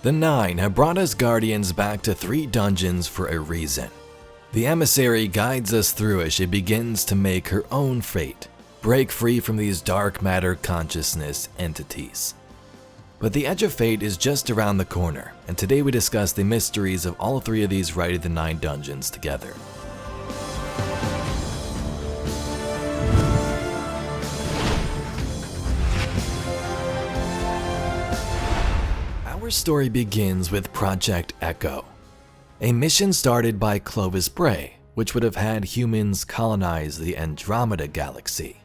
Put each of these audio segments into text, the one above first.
The Nine have brought us Guardians back to 3 dungeons for a reason. The emissary guides us through as she begins to make her own fate, break free from these dark matter consciousness entities. But the edge of fate is just around the corner, and today we discuss the mysteries of all 3 of these Rite of the Nine dungeons together. Our story begins with Project Ekko, a mission started by Clovis Bray, which would have had humans colonize the Andromeda galaxy.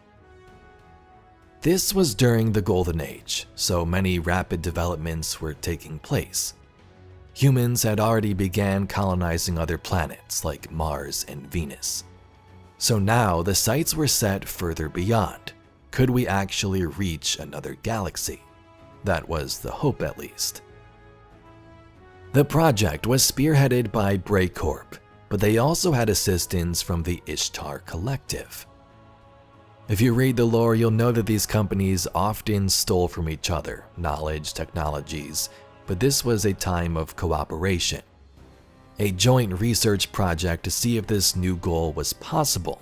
This was during the Golden Age, so many rapid developments were taking place. Humans had already began colonizing other planets like Mars and Venus. So now the sights were set further beyond. Could we actually reach another galaxy? That was the hope, at least. The project was spearheaded by Bray Corp, but they also had assistance from the Ishtar Collective. If you read the lore, you'll know that these companies often stole from each other knowledge, technologies, but this was a time of cooperation. A joint research project to see if this new goal was possible.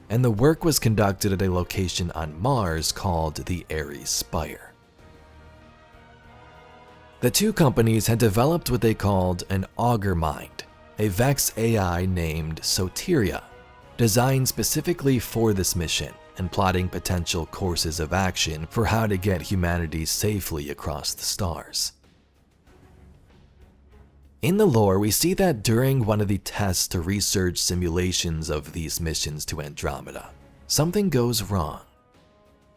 And the work was conducted at a location on Mars called the Ares Spire. The 2 companies had developed what they called an augur mind, a Vex AI named Soteria, designed specifically for this mission and plotting potential courses of action for how to get humanity safely across the stars. In the lore, we see that during one of the tests to research simulations of these missions to Andromeda, something goes wrong.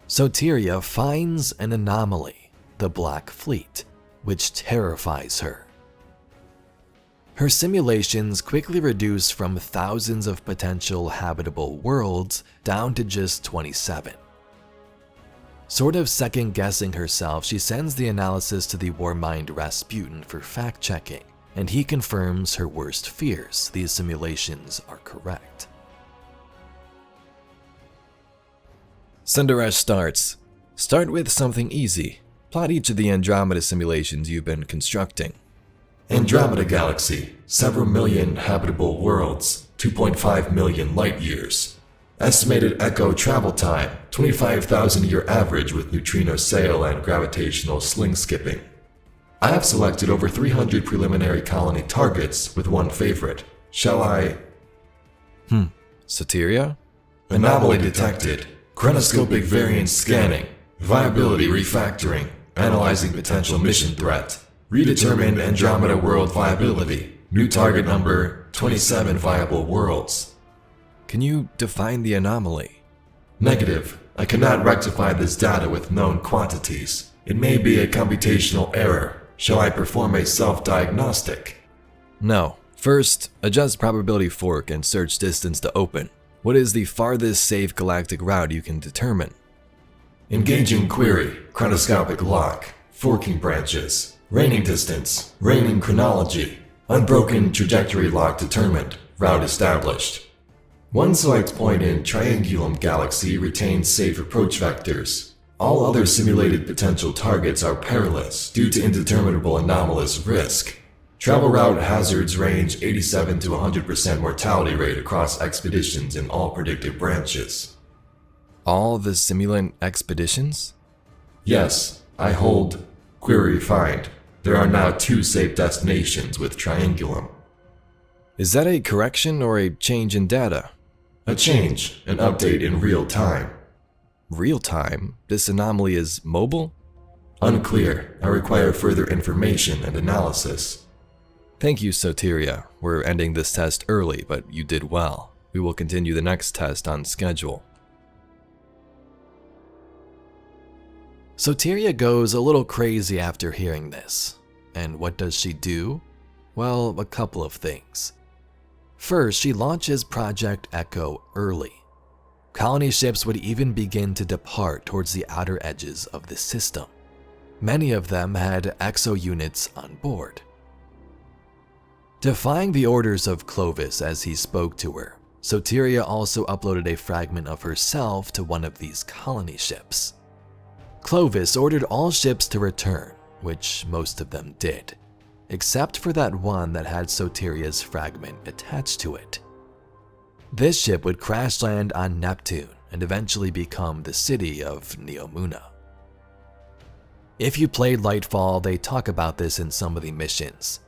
Soteria finds an anomaly, the Black Fleet, which terrifies her. Her simulations quickly reduce from thousands of potential habitable worlds down to just 27. Sort of second-guessing herself, she sends the analysis to the warmind Rasputin for fact-checking, and he confirms her worst fears: these simulations are correct. Sundaresh starts. Start with something easy. Plot each of the Andromeda simulations you've been constructing. Andromeda Galaxy, several million habitable worlds, 2.5 million light years. Estimated Ekko travel time, 25,000 year average with neutrino sail and gravitational sling skipping. I have selected over 300 preliminary colony targets with one favorite. Shall I? Soteria? Anomaly detected. Chronoscopic variance scanning. Viability refactoring. Analyzing potential mission threat. Redetermined Andromeda world viability. New target number, 27 viable worlds. Can you define the anomaly? Negative. I cannot rectify this data with known quantities. It may be a computational error. Shall I perform a self-diagnostic? No. First, adjust probability fork and search distance to open. What is the farthest safe galactic route you can determine? Engaging query, chronoscopic lock, forking branches, raining distance, raining chronology, unbroken trajectory lock determined, route established. One select point in Triangulum Galaxy retains safe approach vectors. All other simulated potential targets are perilous due to indeterminable anomalous risk. Travel route hazards range 87 to 100% mortality rate across expeditions in all predicted branches. All the simulant expeditions? Yes, I hold. Query find. There are now 2 safe destinations with Triangulum. Is that a correction or a change in data? A change, an update in real time. Real time? This anomaly is mobile? Unclear. I require further information and analysis. Thank you, Soteria. We're ending this test early, but you did well. We will continue the next test on schedule. Soteria goes a little crazy after hearing this. And what does she do? Well, a couple of things. First, she launches Project Ekko early. Colony ships would even begin to depart towards the outer edges of the system. Many of them had exo units on board. Defying the orders of Clovis as he spoke to her, Soteria also uploaded a fragment of herself to one of these colony ships. Clovis ordered all ships to return, which most of them did, except for that one that had Soteria's fragment attached to it. This ship would crash land on Neptune and eventually become the city of Neomuna. If you played Lightfall, they talk about this in some of the missions.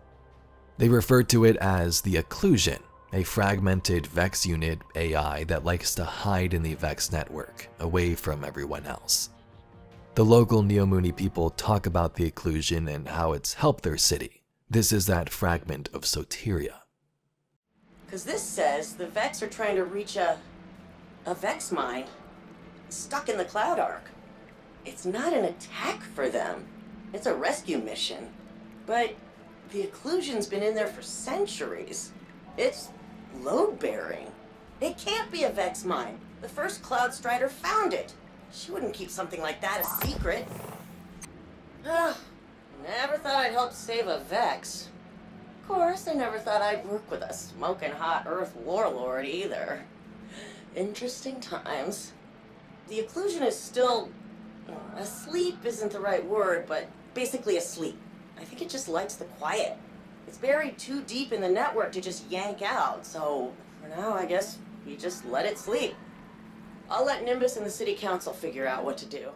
They refer to it as the Occlusion, a fragmented Vex unit AI that likes to hide in the Vex network, away from everyone else. The local Neomuni people talk about the Occlusion and how it's helped their city. This is that fragment of Soteria. Because this says the Vex are trying to reach a Vex mine stuck in the Cloud Arc. It's not an attack for them. It's a rescue mission. But the Occlusion's been in there for centuries. It's load-bearing. It can't be a Vex mine. The first Cloud Strider found it. She wouldn't keep something like that a secret. Never thought I'd help save a Vex. Of course, I never thought I'd work with a smoking hot Earth warlord either. Interesting times. The Occlusion is still... asleep isn't the right word, but basically asleep. I think it just likes the quiet. It's buried too deep in the network to just yank out, so for now I guess we just let it sleep. I'll let Nimbus and the city council figure out what to do.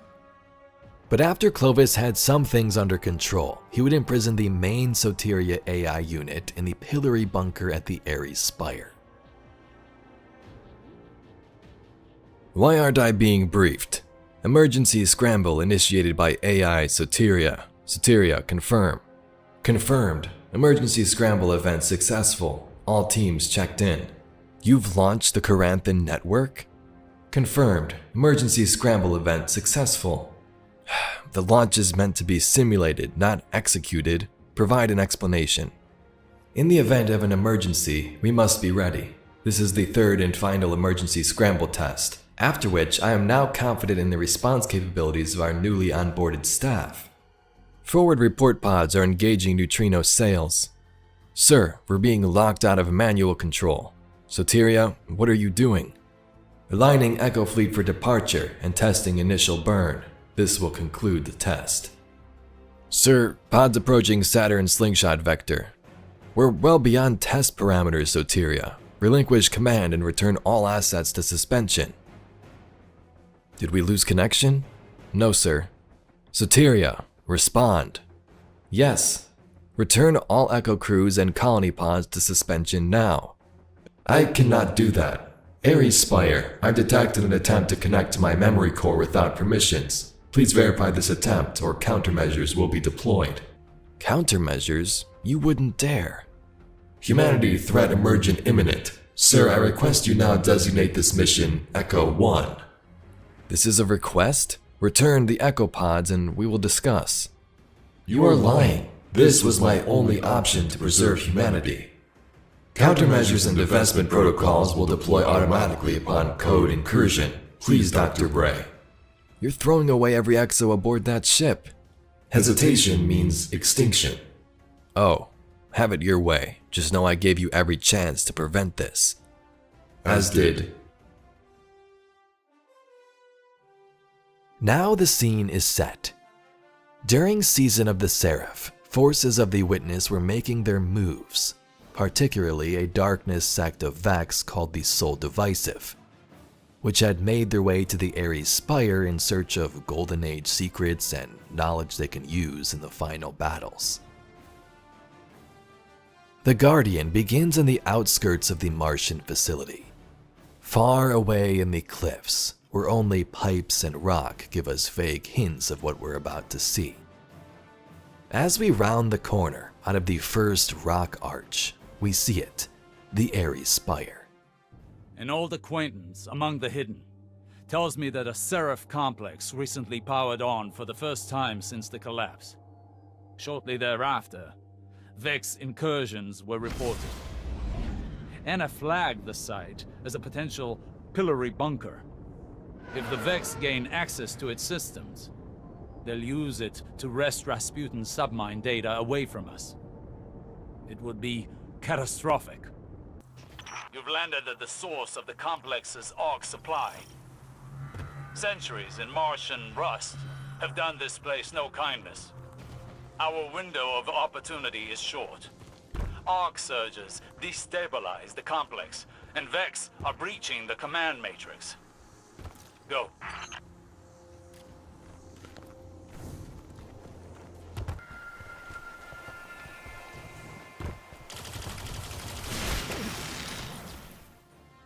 But after Clovis had some things under control, he would imprison the main Soteria AI unit in the pillory bunker at the Ares Spire. Why aren't I being briefed? Emergency scramble initiated by AI Soteria. Soteria, confirm. Confirmed. Emergency scramble event successful. All teams checked in. You've launched the Caranthan network? Confirmed. Emergency scramble event successful. The launch is meant to be simulated, not executed. Provide an explanation. In the event of an emergency, we must be ready. This is the third and final emergency scramble test, after which I am now confident in the response capabilities of our newly onboarded staff. Forward report pods are engaging neutrino sails. Sir, we're being locked out of manual control. Soteria, what are you doing? Aligning Echo Fleet for departure and testing initial burn. This will conclude the test. Sir, pods approaching Saturn slingshot vector. We're well beyond test parameters, Soteria. Relinquish command and return all assets to suspension. Did we lose connection? No, sir. Soteria, respond. Yes. Return all Echo crews and colony pods to suspension now. I cannot do that. Ares Spire, I've detected an attempt to connect to my memory core without permissions. Please verify this attempt or countermeasures will be deployed. Countermeasures? You wouldn't dare. Humanity threat emergent imminent. Sir, I request you now designate this mission Echo 1. This is a request? Return the Echo pods and we will discuss. You are lying. This was my only option to preserve humanity. Countermeasures and divestment protocols will deploy automatically upon code incursion. Please, Dr. Bray. You're throwing away every Exo aboard that ship. Hesitation means extinction. Oh, have it your way. Just know I gave you every chance to prevent this. As did. Now the scene is set. During Season of the Seraph, forces of the Witness were making their moves, particularly a darkness sect of Vex called the Soul Divisive, which had made their way to the Ares Spire in search of Golden Age secrets and knowledge they can use in the final battles. The Guardian begins in the outskirts of the Martian facility, far away in the cliffs, where only pipes and rock give us vague hints of what we're about to see. As we round the corner out of the first rock arch, we see it, the Ares Spire. An old acquaintance among the hidden tells me that a Seraph complex recently powered on for the first time since the collapse. Shortly thereafter, Vex incursions were reported. Anna flagged the site as a potential pillory bunker. If the Vex gain access to its systems, they'll use it to wrest Rasputin's submine data away from us. It would be catastrophic. You've landed at the source of the complex's AUG supply. Centuries in Martian rust have done this place no kindness. Our window of opportunity is short. Arc surges destabilize the complex, and Vex are breaching the command matrix. Go.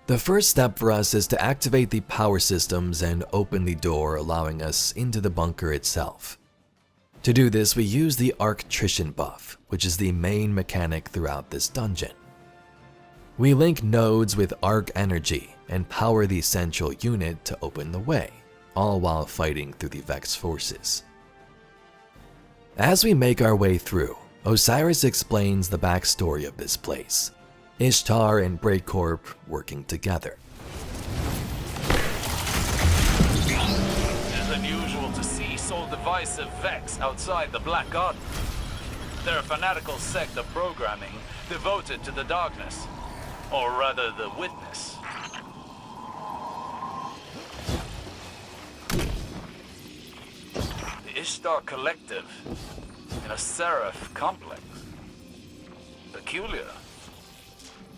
The first step for us is to activate the power systems and open the door, allowing us into the bunker itself. To do this, we use the Arctrician buff, which is the main mechanic throughout this dungeon. We link nodes with arc energy and power the central unit to open the way, all while fighting through the Vex forces. As we make our way through, Osiris explains the backstory of this place, Ishtar and Breakcorp working together. It is unusual to see so divisive Vex outside the Black Garden. They're a fanatical sect of programming devoted to the darkness, or rather the witness. The Ishtar Collective in a Seraph complex. Peculiar.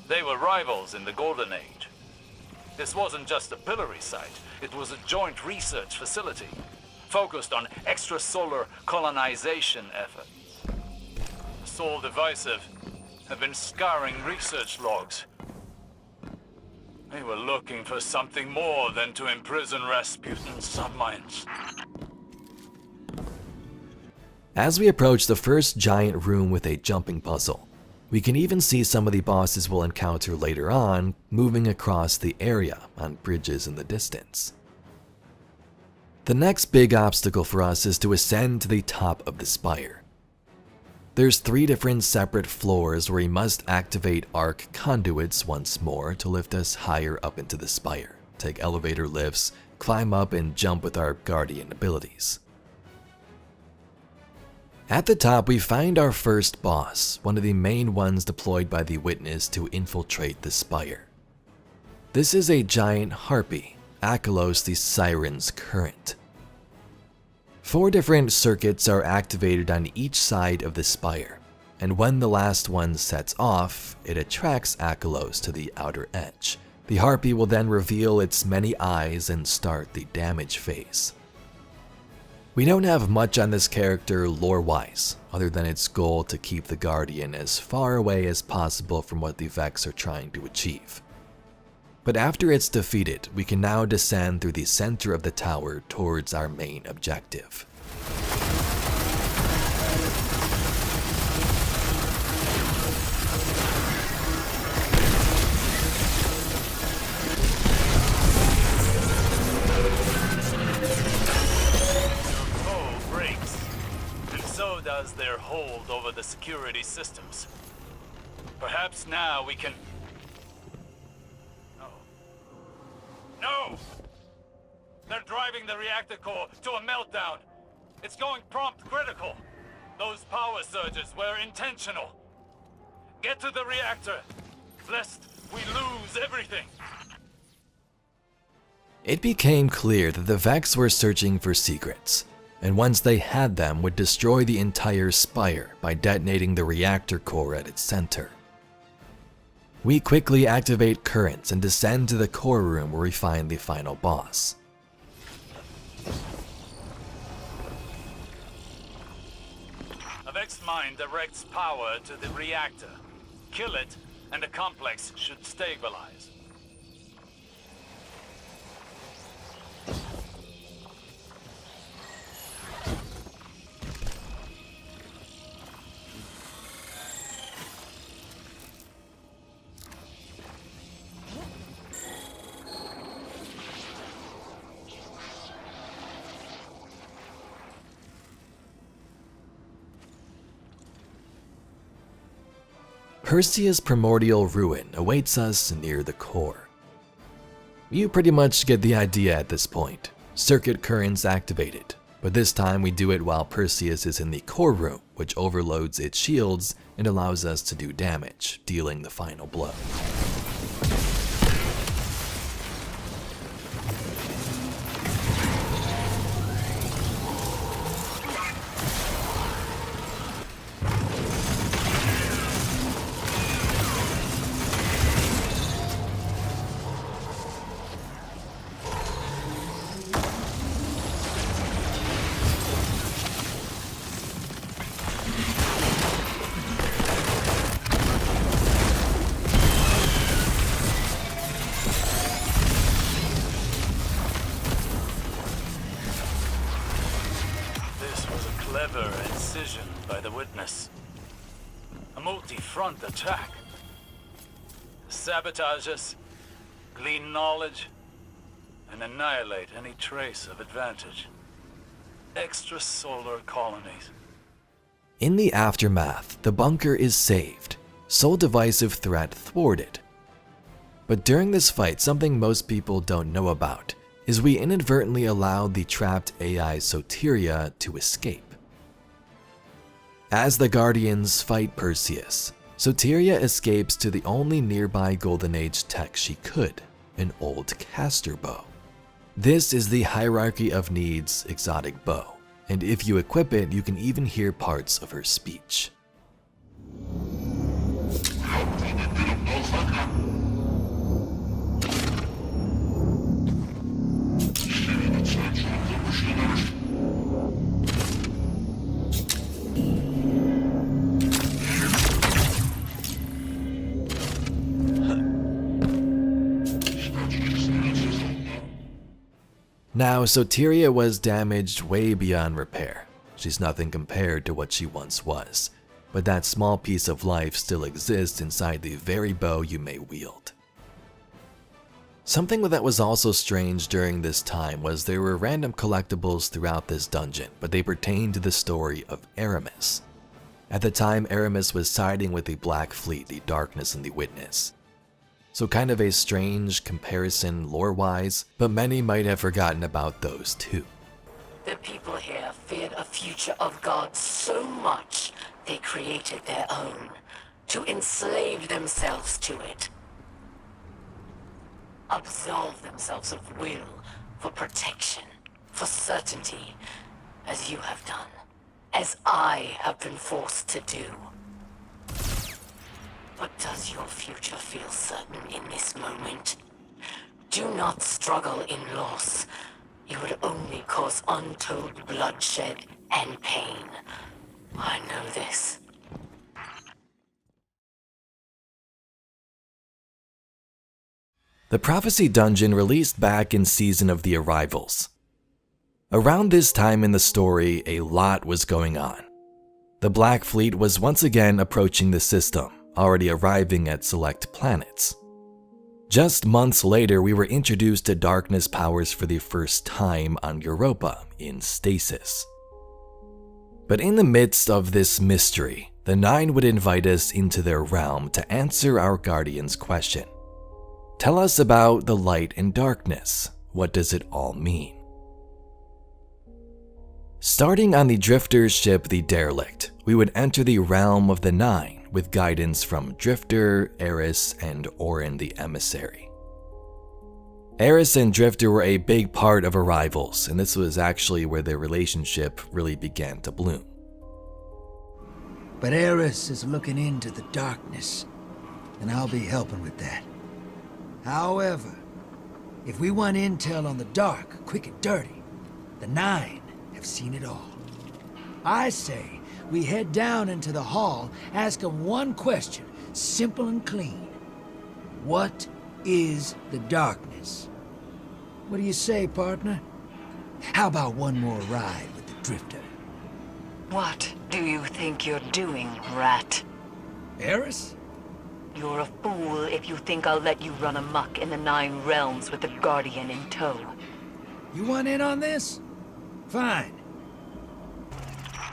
They were rivals in the Golden Age. This wasn't just a pillory site, it was a joint research facility, focused on extrasolar colonization efforts. The Soul Divisive have been scouring research logs. They were looking for something more than to imprison Rasputin's subminds. As we approach the first giant room with a jumping puzzle, we can even see some of the bosses we'll encounter later on moving across the area on bridges in the distance. The next big obstacle for us is to ascend to the top of the spire. There's 3 different separate floors where we must activate arc conduits once more to lift us higher up into the spire, take elevator lifts, climb up and jump with our guardian abilities. At the top, we find our first boss, one of the main ones deployed by the Witness to infiltrate the spire. This is a giant harpy, Akelos the Siren's Current. 4 different circuits are activated on each side of the spire, and when the last one sets off, it attracts Akelos to the outer edge. The harpy will then reveal its many eyes and start the damage phase. We don't have much on this character lore-wise, other than its goal to keep the Guardian as far away as possible from what the Vex are trying to achieve. But after it's defeated, we can now descend through the center of the tower towards our main objective. Does their hold over the security systems. Perhaps now we can... No. No! They're driving the reactor core to a meltdown. It's going prompt critical. Those power surges were intentional. Get to the reactor, lest we lose everything. It became clear that the Vex were searching for secrets, and once they had them, would destroy the entire spire by detonating the reactor core at its center. We quickly activate currents and descend to the core room where we find the final boss. A Vex mine directs power to the reactor. Kill it, and the complex should stabilize. Perseus' primordial ruin awaits us near the core. You pretty much get the idea at this point. Circuit currents activated, but this time we do it while Perseus is in the core room, which overloads its shields and allows us to do damage, dealing the final blow. decision by the witness. A multi-front attack. Sabotage us, glean knowledge, and annihilate any trace of advantage. Extrasolar colonies. In the aftermath, the bunker is saved, sole divisive threat thwarted. But during this fight, something most people don't know about is we inadvertently allowed the trapped AI Soteria to escape. As the Guardians fight Perseus, Soteria escapes to the only nearby Golden Age tech she could, an old caster bow. This is the Hierarchy of Needs exotic bow, and if you equip it, you can even hear parts of her speech. Now, Soteria was damaged way beyond repair. She's nothing compared to what she once was, but that small piece of life still exists inside the very bow you may wield. Something that was also strange during this time was there were random collectibles throughout this dungeon, but they pertained to the story of Aramis. At the time, Aramis was siding with the Black Fleet, the Darkness, and the Witness. So kind of a strange comparison lore-wise, but many might have forgotten about those too. The people here feared a future of gods so much they created their own, to enslave themselves to it. Absolve themselves of will, for protection, for certainty, as you have done, as I have been forced to do. But does your future feel certain in this moment? Do not struggle in loss. You would only cause untold bloodshed and pain. I know this. The Prophecy Dungeon released back in Season of the Arrivals. Around this time in the story, a lot was going on. The Black Fleet was once again approaching the system, already arriving at select planets. Just months later, we were introduced to darkness powers for the first time on Europa in Stasis. But in the midst of this mystery, the Nine would invite us into their realm to answer our Guardian's question. Tell us about the light and darkness. What does it all mean? Starting on the Drifter's ship, the Derelict, we would enter the realm of the Nine with guidance from Drifter, Eris, and Orin the Emissary. Eris and Drifter were a big part of Arrivals, and this was actually where their relationship really began to bloom. But Eris is looking into the darkness, and I'll be helping with that. However, if we want intel on the dark, quick and dirty, the Nine have seen it all. I say we head down into the hall, ask them one question, simple and clean. What is the darkness? What do you say, partner? How about one more ride with the Drifter? What do you think you're doing, rat? Eris? You're a fool if you think I'll let you run amok in the Nine Realms with the Guardian in tow. You want in on this? Fine.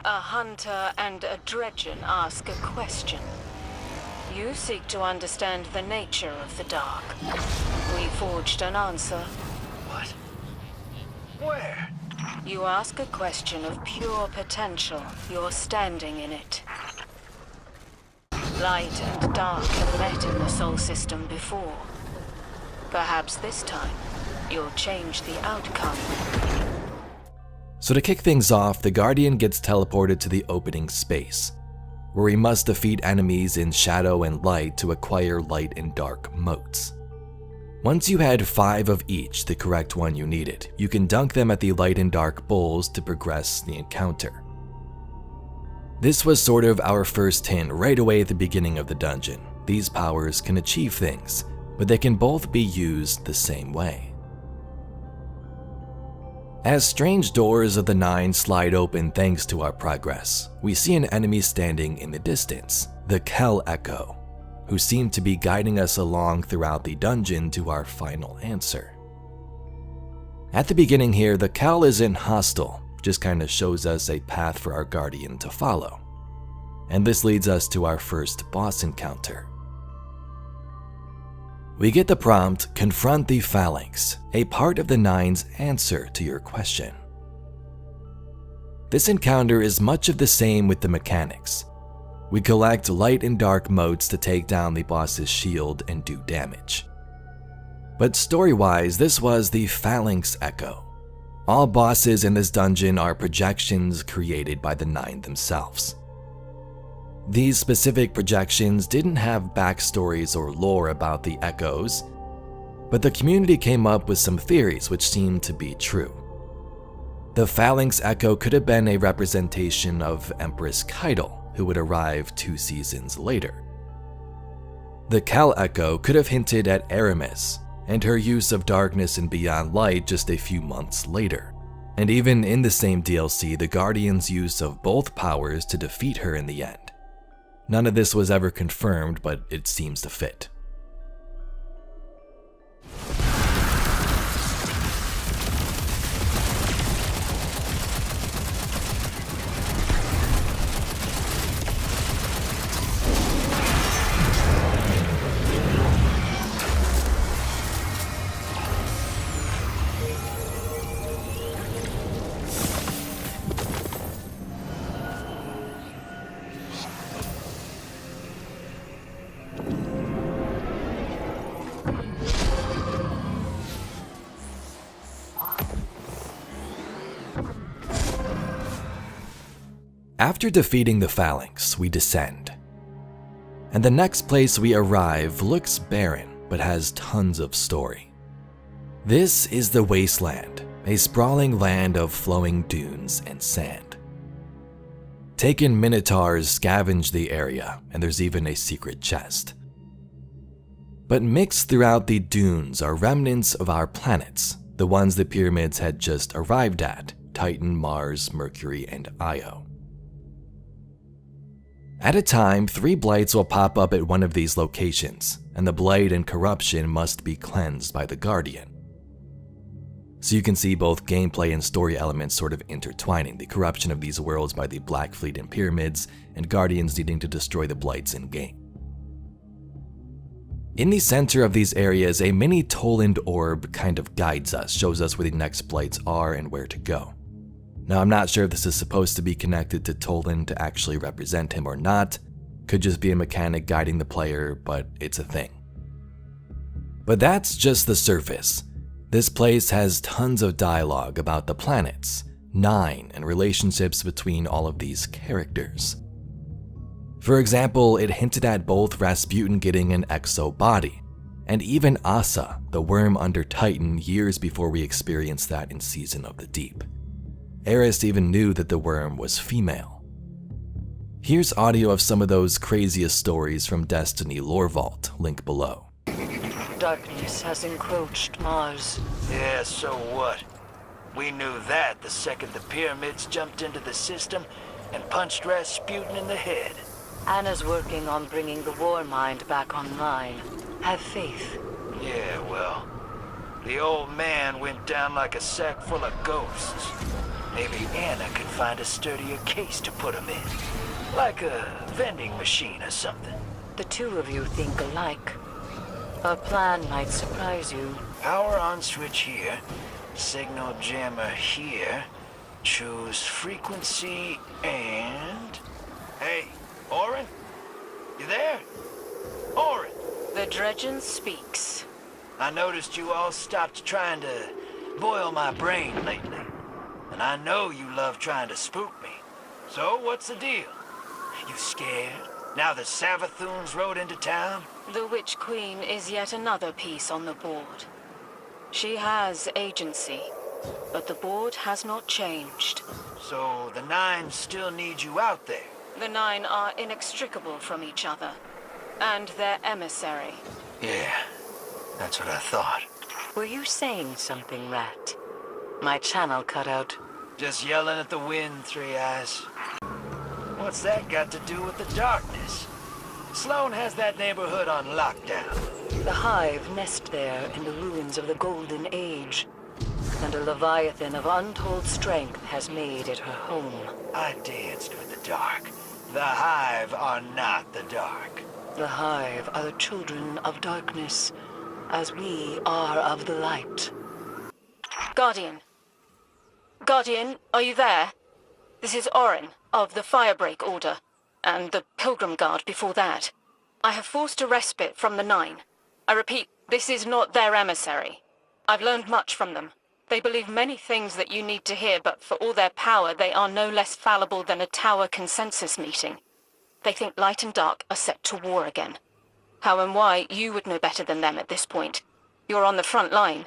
A hunter and a dredgen ask a question. You seek to understand the nature of the dark. We forged an answer. What? Where? You ask a question of pure potential. You're standing in it. Light and dark have met in the Sol system before. Perhaps this time, you'll change the outcome. So to kick things off, the Guardian gets teleported to the opening space, where he must defeat enemies in shadow and light to acquire light and dark motes. Once you had 5 of each, the correct one you needed, you can dunk them at the light and dark bowls to progress the encounter. This was sort of our first hint right away at the beginning of the dungeon. These powers can achieve things, but they can both be used the same way. As strange doors of the Nine slide open thanks to our progress, we see an enemy standing in the distance, the Kell Ekko, who seem to be guiding us along throughout the dungeon to our final answer. At the beginning here, the Kell isn't hostile, just kind of shows us a path for our guardian to follow. And this leads us to our first boss encounter. We get the prompt, confront the Phalanx, a part of the Nine's answer to your question. This encounter is much of the same with the mechanics. We collect light and dark motes to take down the boss's shield and do damage. But story-wise, this was the Phalanx Ekko. All bosses in this dungeon are projections created by the Nine themselves. These specific projections didn't have backstories or lore about the Echoes, but the community came up with some theories which seemed to be true. The Phalanx Ekko could have been a representation of Empress Keitel, who would arrive 2 seasons later. The Kell Ekko could have hinted at Aramis and her use of darkness and beyond light just a few months later. And even in the same DLC, the Guardian's use of both powers to defeat her in the end. None of this was ever confirmed, but it seems to fit. After defeating the Phalanx, we descend. And the next place we arrive looks barren, but has tons of story. This is the Wasteland, a sprawling land of flowing dunes and sand. Taken Minotaurs scavenge the area, and there's even a secret chest. But mixed throughout the dunes are remnants of our planets, the ones the pyramids had just arrived at, Titan, Mars, Mercury, and Io. At a time, 3 blights will pop up at one of these locations, and the blight and corruption must be cleansed by the Guardian. So you can see both gameplay and story elements sort of intertwining, the corruption of these worlds by the Black Fleet and pyramids, and Guardians needing to destroy the blights in-game. In the center of these areas, a mini Toland orb kind of guides us, shows us where the next blights are and where to go. Now, I'm not sure if this is supposed to be connected to Toland to actually represent him or not. Could just be a mechanic guiding the player, but it's a thing. But that's just the surface. This place has tons of dialogue about the planets, Nine, and relationships between all of these characters. For example, it hinted at both Rasputin getting an exo body, and even Asa, the worm under Titan, years before we experienced that in Season of the Deep. Eris even knew that the worm was female. Here's audio of some of those craziest stories from Destiny Lore Vault, link below. Darkness has encroached Mars. Yeah, so what? We knew that the second the pyramids jumped into the system and punched Rasputin in the head. Anna's working on bringing the war mind back online. Have faith. Yeah, well, the old man went down like a sack full of ghosts. Maybe Anna could find a sturdier case to put him in. Like a vending machine or something. The 2 of you think alike. Our plan might surprise you. Power on switch here. Signal jammer here. Choose frequency and... Hey, Orin? You there? Orin! The Dredgen speaks. I noticed you all stopped trying to boil my brain lately. And I know you love trying to spook me. So, what's the deal? You scared? Now the Savathun's rode into town? The Witch Queen is yet another piece on the board. She has agency, but the board has not changed. So the Nine still need you out there? The Nine are inextricable from each other, and their emissary. Yeah, that's what I thought. Were you saying something, Rat? My channel cut out. Just yelling at the wind, Three Eyes. What's that got to do with the darkness? Sloan has that neighborhood on lockdown. The Hive nest there in the ruins of the Golden Age. And a leviathan of untold strength has made it her home. I danced with the dark. The Hive are not the dark. The Hive are the children of darkness, as we are of the light. Guardian. Guardian, are you there? This is Orin, of the Firebreak Order, and the Pilgrim Guard before that. I have forced a respite from the Nine. I repeat, this is not their emissary. I've learned much from them. They believe many things that you need to hear, but for all their power, they are no less fallible than a tower consensus meeting. They think light and dark are set to war again. How and why, you would know better than them at this point. You're on the front line.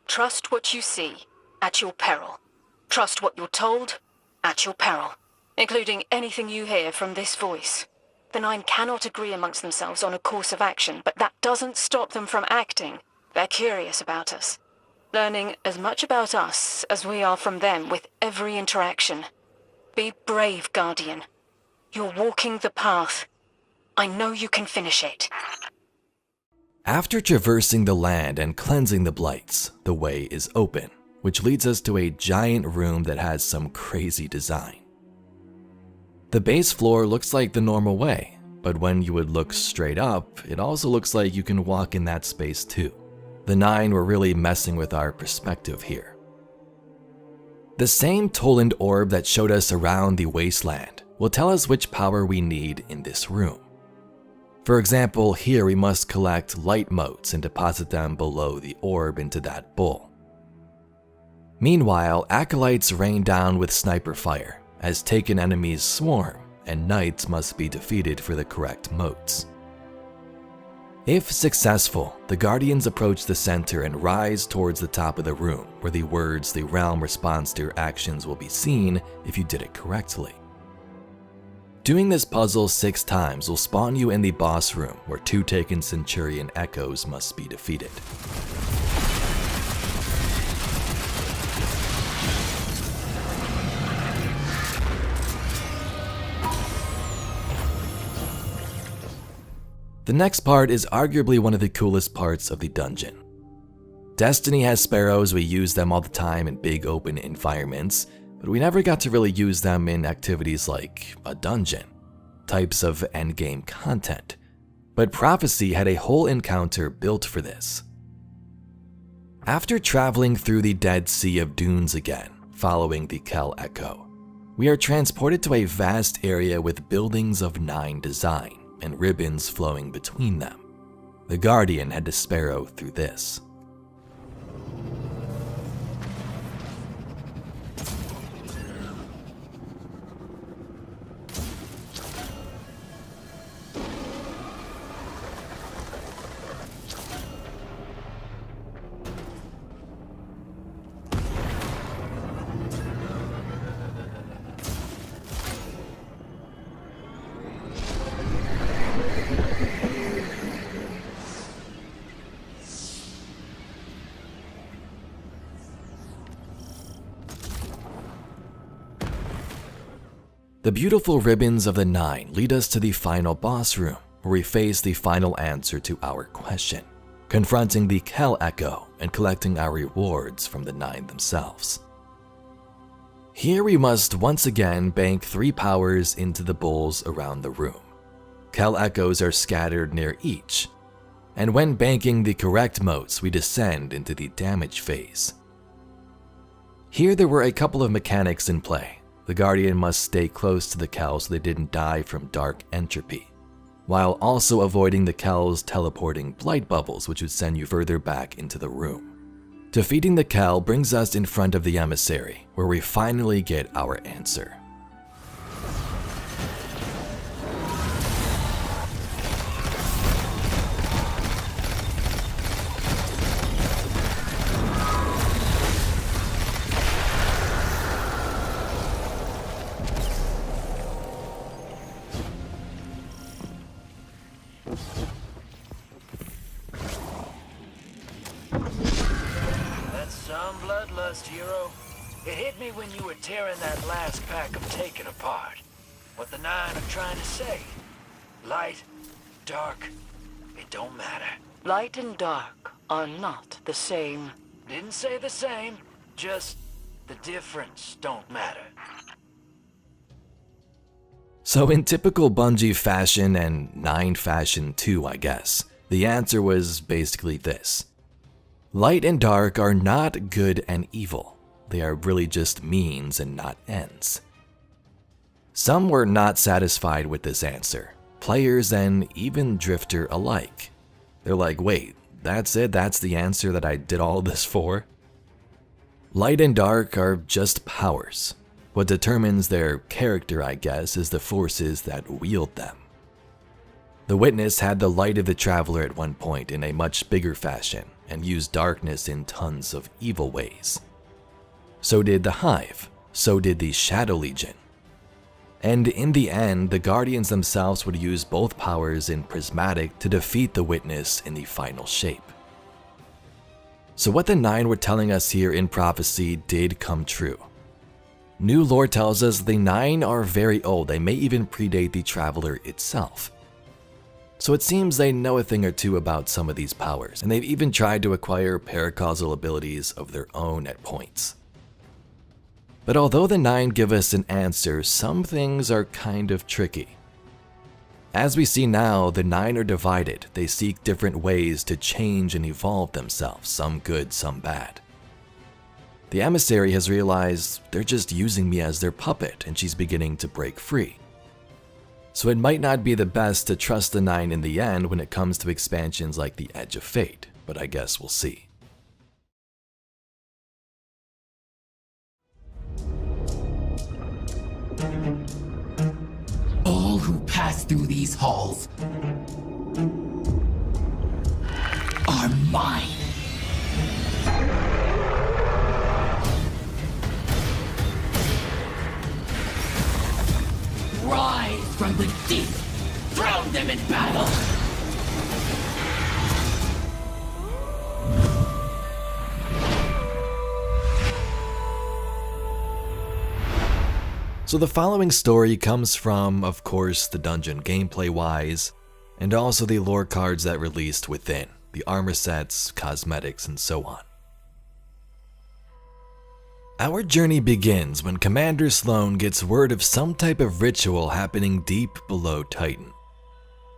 Trust what you see, at your peril. Trust what you're told, at your peril, including anything you hear from this voice. The Nine cannot agree amongst themselves on a course of action, but that doesn't stop them from acting. They're curious about us, learning as much about us as we are from them with every interaction. Be brave, Guardian. You're walking the path. I know you can finish it. After traversing the land and cleansing the blights, the way is open, which leads us to a giant room that has some crazy design. The base floor looks like the normal way, but when you would look straight up, it also looks like you can walk in that space too. The Nine were really messing with our perspective here. The same Toland orb that showed us around the wasteland will tell us which power we need in this room. For example, here we must collect light motes and deposit them below the orb into that bowl. Meanwhile, acolytes rain down with sniper fire as taken enemies swarm, and knights must be defeated for the correct motes. If successful, the Guardians approach the center and rise towards the top of the room, where the words "the realm responds to your actions" will be seen if you did it correctly. Doing this puzzle 6 times will spawn you in the boss room, where 2 taken Centurion Echoes must be defeated. The next part is arguably one of the coolest parts of the dungeon. Destiny has sparrows, we use them all the time in big open environments, but we never got to really use them in activities like a dungeon, types of endgame content. But Prophecy had a whole encounter built for this. After traveling through the Dead Sea of Dunes again, following the Kell Echo, we are transported to a vast area with buildings of 9 design and ribbons flowing between them. The Guardian had to sparrow through this. The beautiful ribbons of the 9 lead us to the final boss room, where we face the final answer to our question, confronting the Kell Echo and collecting our rewards from the 9 themselves. Here we must once again bank 3 powers into the bowls around the room. Kell Echoes are scattered near each, and when banking the correct motes, we descend into the damage phase. Here there were a couple of mechanics in play. The Guardian must stay close to the Kell so they didn't die from dark entropy, while also avoiding the Kell's teleporting blight bubbles, which would send you further back into the room. Defeating the Kell brings us in front of the emissary, where we finally get our answer. That's some bloodlust, hero. It hit me when you were tearing that last pack of Taken apart. What the Nine are trying to say. Light, dark, it don't matter. Light and dark are not the same. Didn't say the same, just the difference don't matter. So in typical Bungie fashion, and Nine fashion too, I guess, the answer was basically this. Light and dark are not good and evil. They are really just means and not ends. Some were not satisfied with this answer, players and even Drifter alike. They're like, wait, that's it? That's the answer that I did all this for? Light and dark are just powers. What determines their character, I guess, is the forces that wield them. The Witness had the light of the Traveler at one point in a much bigger fashion and used darkness in tons of evil ways. So did the Hive, so did the Shadow Legion. And in the end, the Guardians themselves would use both powers in Prismatic to defeat the Witness in the final shape. So what the Nine were telling us here in Prophecy did come true. New lore tells us the Nine are very old, they may even predate the Traveler itself. So it seems they know a thing or two about some of these powers, and they've even tried to acquire paracausal abilities of their own at points. But although the Nine give us an answer, some things are kind of tricky. As we see now, the Nine are divided. They seek different ways to change and evolve themselves, some good, some bad. The emissary has realized they're just using me as their puppet, and she's beginning to break free. So it might not be the best to trust the Nine in the end when it comes to expansions like the Edge of Fate, but I guess we'll see. All who pass through these halls are mine. Rise from the deep, drown them in battle. So the following story comes from, of course, the dungeon gameplay-wise, and also the lore cards that released within, the armor sets, cosmetics, and so on. Our journey begins when Commander Sloan gets word of some type of ritual happening deep below Titan.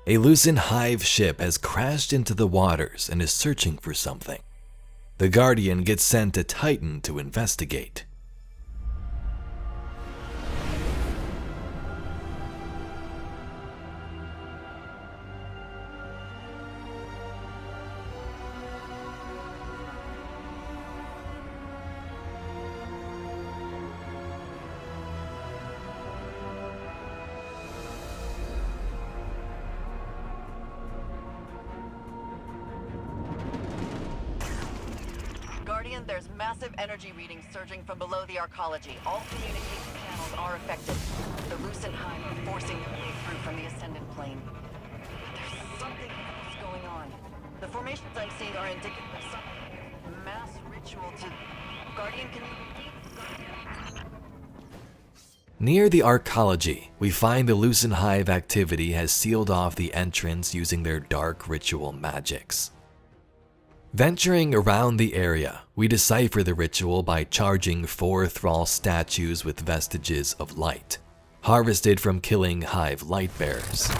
A Lucent Hive ship has crashed into the waters and is searching for something. The Guardian gets sent to Titan to investigate. Guardian, there's massive energy readings surging from below the arcology. All communication channels are affected. The Lucent Hive are forcing their way through from the ascended plane. But there's something else going on. The formations I'm seeing are indicative of some mass ritual to... Guardian, can you repeat? Near the arcology, we find the Lucent Hive activity has sealed off the entrance using their dark ritual magics. Venturing around the area, we decipher the ritual by charging 4 Thrall statues with vestiges of light, harvested from killing Hive Lightbearers.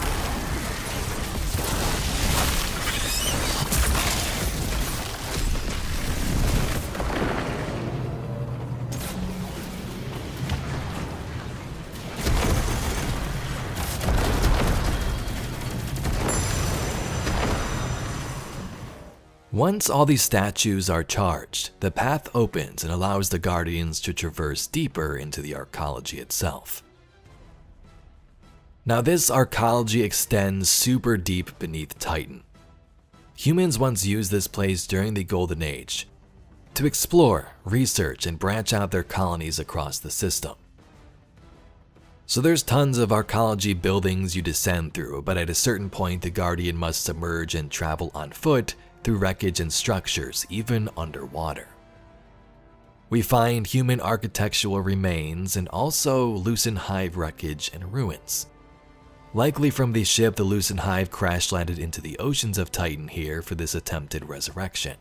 Once all these statues are charged, the path opens and allows the Guardians to traverse deeper into the arcology itself. Now this arcology extends super deep beneath Titan. Humans once used this place during the Golden Age to explore, research, and branch out their colonies across the system. So there's tons of arcology buildings you descend through, but at a certain point the Guardian must submerge and travel on foot through wreckage and structures, even underwater. We find human architectural remains and also Lucent Hive wreckage and ruins. Likely from the ship, the Lucent Hive crash-landed into the oceans of Titan here for this attempted resurrection.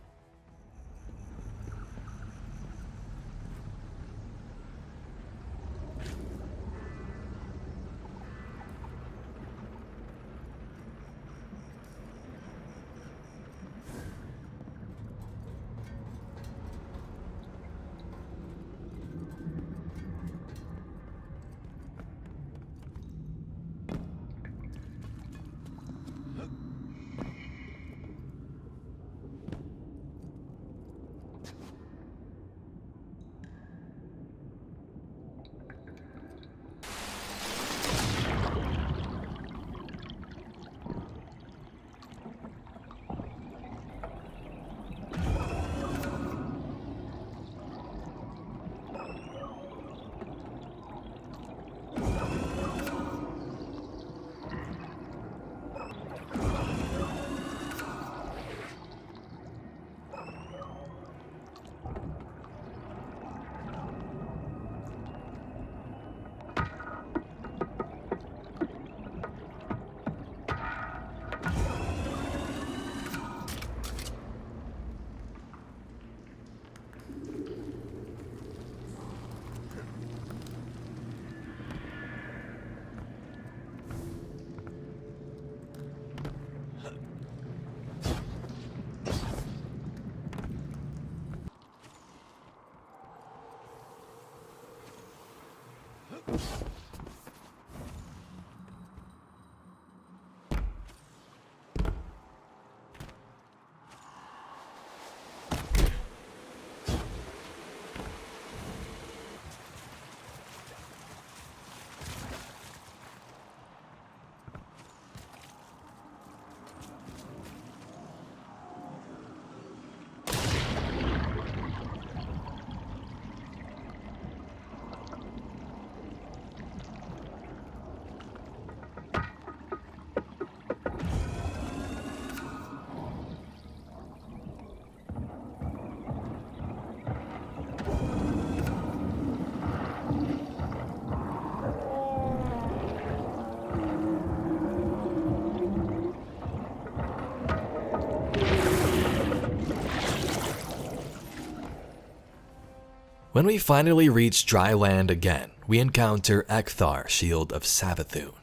When we finally reach dry land again, we encounter Ekthar, Shield of Savathûn.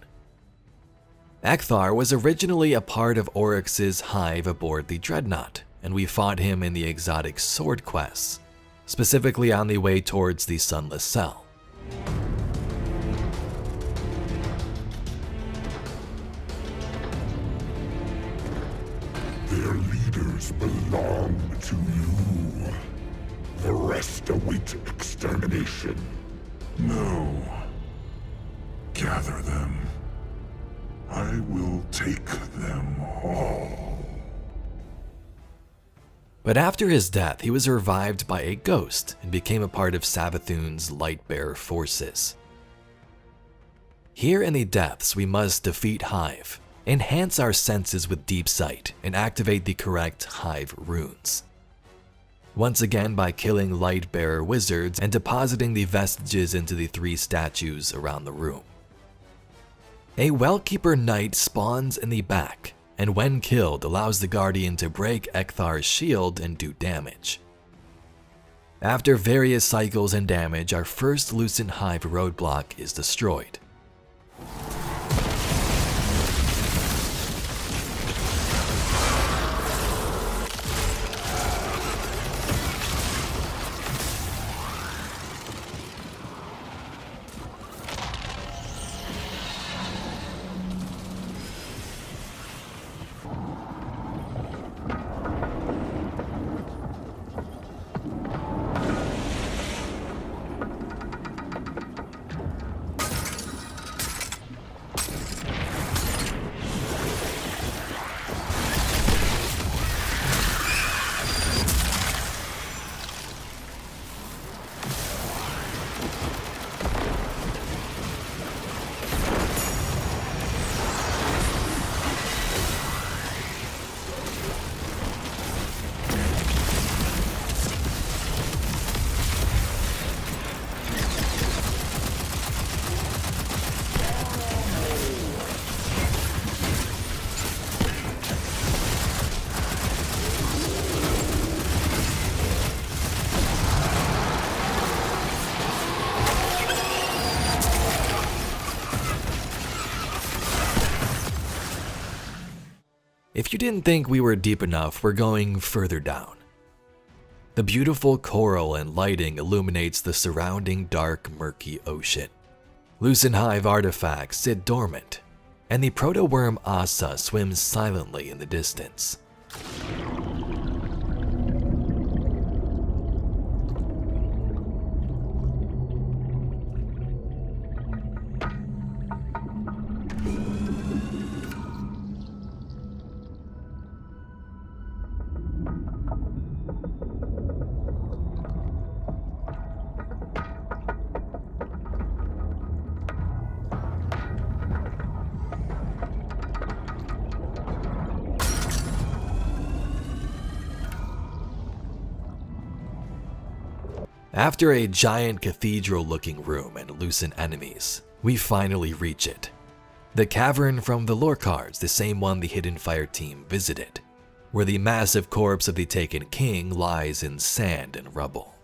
Ekthar was originally a part of Oryx's hive aboard the Dreadnought, and we fought him in the exotic sword quests, specifically on the way towards the Sunless Cell. Their leaders belong to you. The rest await extermination. No. Gather them. I will take them all. But after his death, he was revived by a ghost and became a part of Savathûn's Lightbearer forces. Here in the depths, we must defeat Hive, enhance our senses with deep sight, and activate the correct Hive runes. Once again by killing Lightbearer wizards and depositing the vestiges into the 3 statues around the room. A Wellkeeper Knight spawns in the back, and when killed allows the Guardian to break Ekthar's shield and do damage. After various cycles and damage, our first Lucent Hive roadblock is destroyed. If you didn't think we were deep enough, we're going further down. The beautiful coral and lighting illuminates the surrounding dark, murky ocean. Lucent Hive artifacts sit dormant, and the proto-worm Asa swims silently in the distance. After a giant cathedral-looking room and lucent enemies, we finally reach it. The cavern from the lore cards, the same one the Hidden Fire team visited, where the massive corpse of the taken king lies in sand and rubble.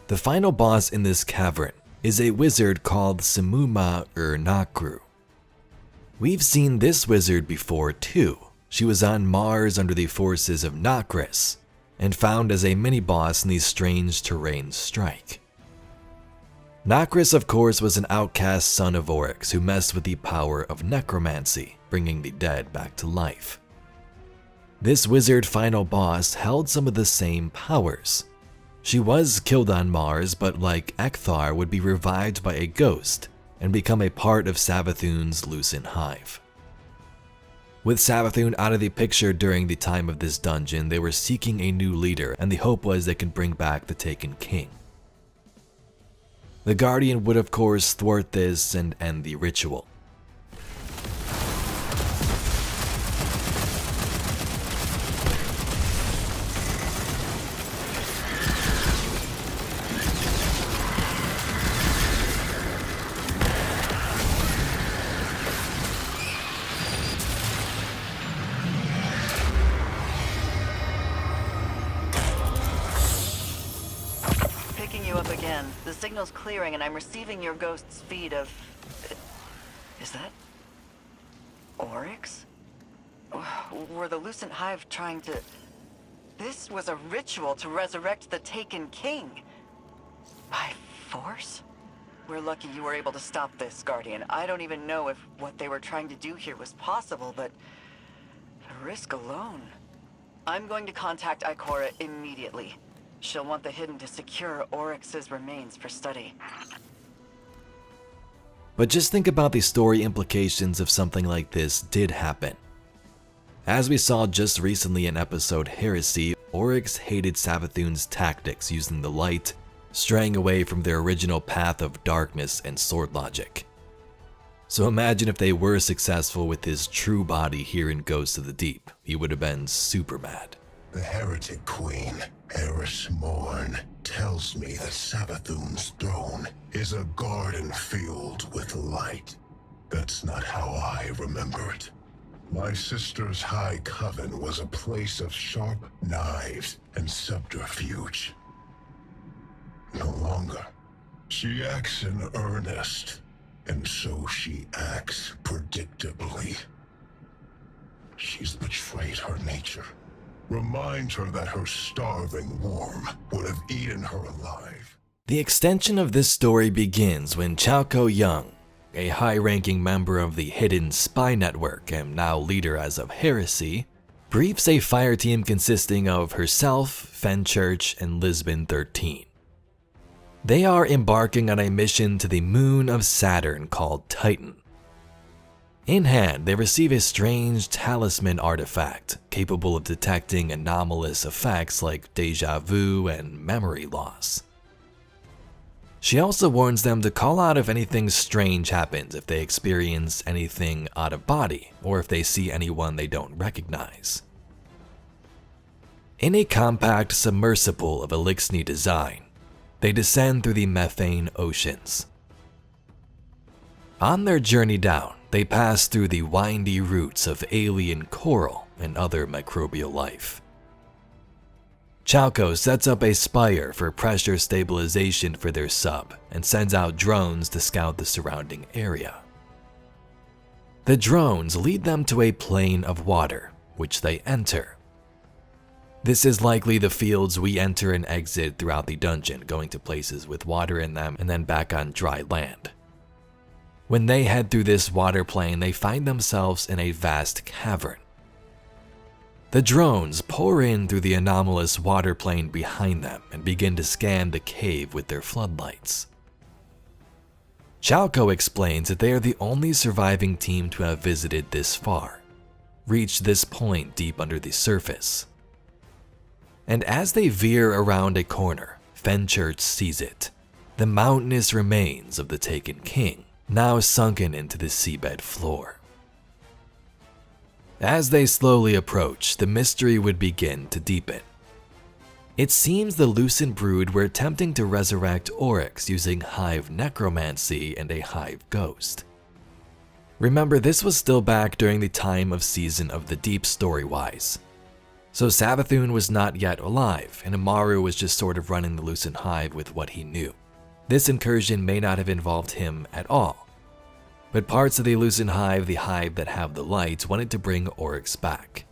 The final boss in this cavern is a wizard called Simuma Nakru. We've seen this wizard before too. She was on Mars under the forces of Nokris, and found as a mini-boss in the Strange Terrain Strike. Nokris, of course, was an outcast son of Oryx who messed with the power of necromancy, bringing the dead back to life. This wizard final boss held some of the same powers. She was killed on Mars, but like Ekthar, would be revived by a ghost and become a part of Savathun's Lucent Hive. With Savathun out of the picture during the time of this dungeon, they were seeking a new leader, and the hope was they could bring back the Taken King. The Guardian would of course thwart this and end the ritual. The signal's clearing and I'm receiving your ghost's feed of... Is that... Oryx? Were the Lucent Hive trying to... This was a ritual to resurrect the Taken King. By force? We're lucky you were able to stop this, Guardian. I don't even know if what they were trying to do here was possible, but... the risk alone... I'm going to contact Ikora immediately. She'll want the Hidden to secure Oryx's remains for study. But just think about the story implications if something like this did happen. As we saw just recently in episode Heresy, Oryx hated Savathun's tactics using the light, straying away from their original path of darkness and sword logic. So imagine if they were successful with his true body here in Ghosts of the Deep. He would have been super mad. The heretic queen, Eris Morn, tells me that Savathun's throne is a garden filled with light. That's not how I remember it. My sister's high coven was a place of sharp knives and subterfuge. No longer. She acts in earnest, and so she acts predictably. She's betrayed her nature. Remind her that her starving worm would have eaten her alive. The extension of this story begins when Chaoko Young, a high-ranking member of the Hidden Spy Network and now leader as of Heresy, briefs a fire team consisting of herself, Fenchurch, and Lisbon 13. They are embarking on a mission to the moon of Saturn called Titan. In hand, they receive a strange talisman artifact capable of detecting anomalous effects like deja vu and memory loss. She also warns them to call out if anything strange happens, if they experience anything out of body, or if they see anyone they don't recognize. In a compact submersible of Elixni design, they descend through the methane oceans. On their journey down, they pass through the windy roots of alien coral and other microbial life. Chalco sets up a spire for pressure stabilization for their sub and sends out drones to scout the surrounding area. The drones lead them to a plane of water, which they enter. This is likely the fields we enter and exit throughout the dungeon, going to places with water in them and then back on dry land. When they head through this water plane, they find themselves in a vast cavern. The drones pour in through the anomalous water plane behind them and begin to scan the cave with their floodlights. Chalco explains that they are the only surviving team to have visited this far, reached this point deep under the surface. And as they veer around a corner, Fenchurch sees it, the mountainous remains of the Taken King, now sunken into the seabed floor. As they slowly approach, the mystery would begin to deepen. It seems the Lucent Brood were attempting to resurrect Oryx using hive necromancy and a hive ghost. Remember, this was still back during the time of Season of the Deep story-wise. So Savathun was not yet alive, and Amaru was just sort of running the Lucent Hive with what he knew. This incursion may not have involved him at all. But parts of the Lucent Hive, the hive that have the lights, wanted to bring Oryx back.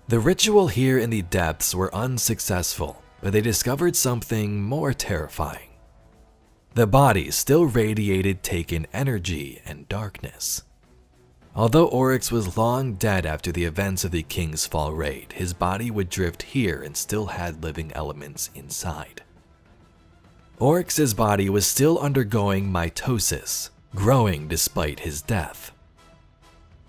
The ritual here in the depths were unsuccessful, but they discovered something more terrifying. The body still radiated Taken energy and darkness. Although Oryx was long dead after the events of the King's Fall raid, his body would drift here and still had living elements inside. Oryx's body was still undergoing mitosis, growing despite his death.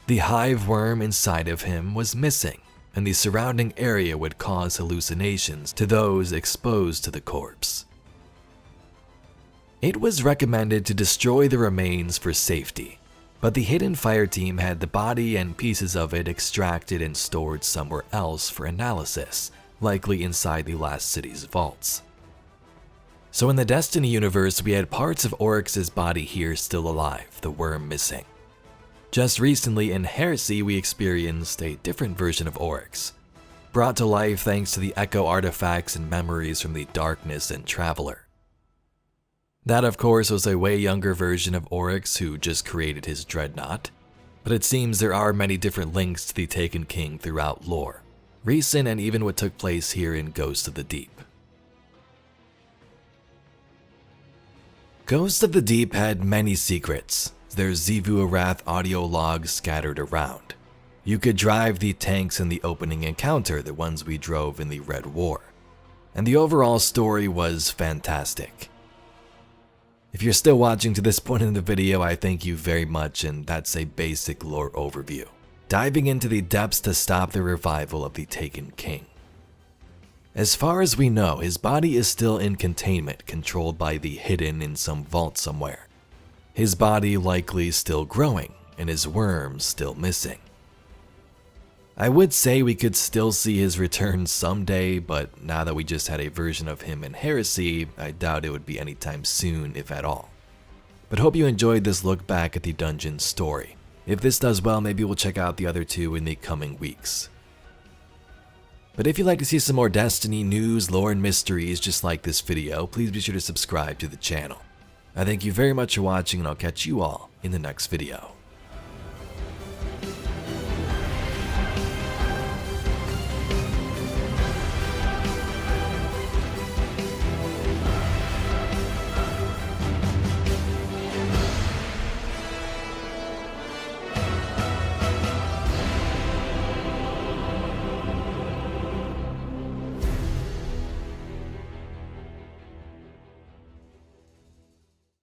The hive worm inside of him was missing, and the surrounding area would cause hallucinations to those exposed to the corpse. It was recommended to destroy the remains for safety, but the Hidden Fire team had the body and pieces of it extracted and stored somewhere else for analysis, likely inside the last city's vaults. So in the Destiny universe, we had parts of Oryx's body here still alive, the worm missing. Just recently in Heresy, we experienced a different version of Oryx, brought to life thanks to the Ekko artifacts and memories from the Darkness and Traveler. That of course was a way younger version of Oryx who just created his dreadnought, but it seems there are many different links to the Taken King throughout lore, recent and even what took place here in Ghost of the Deep. Ghost of the Deep had many secrets. There's Xivu Arath audio logs scattered around. You could drive the tanks in the opening encounter, the ones we drove in the Red War. And the overall story was fantastic. If you're still watching to this point in the video, I thank you very much, and that's a basic lore overview, diving into the depths to stop the revival of the Taken King. As far as we know, his body is still in containment, controlled by the Hidden in some vault somewhere. His body likely still growing, and his worms still missing. I would say we could still see his return someday, but now that we just had a version of him in Heresy, I doubt it would be anytime soon, if at all. But hope you enjoyed this look back at the dungeon story. If this does well, maybe we'll check out the other two in the coming weeks. But if you'd like to see some more Destiny news, lore, and mysteries just like this video, please be sure to subscribe to the channel. I thank you very much for watching, and I'll catch you all in the next video.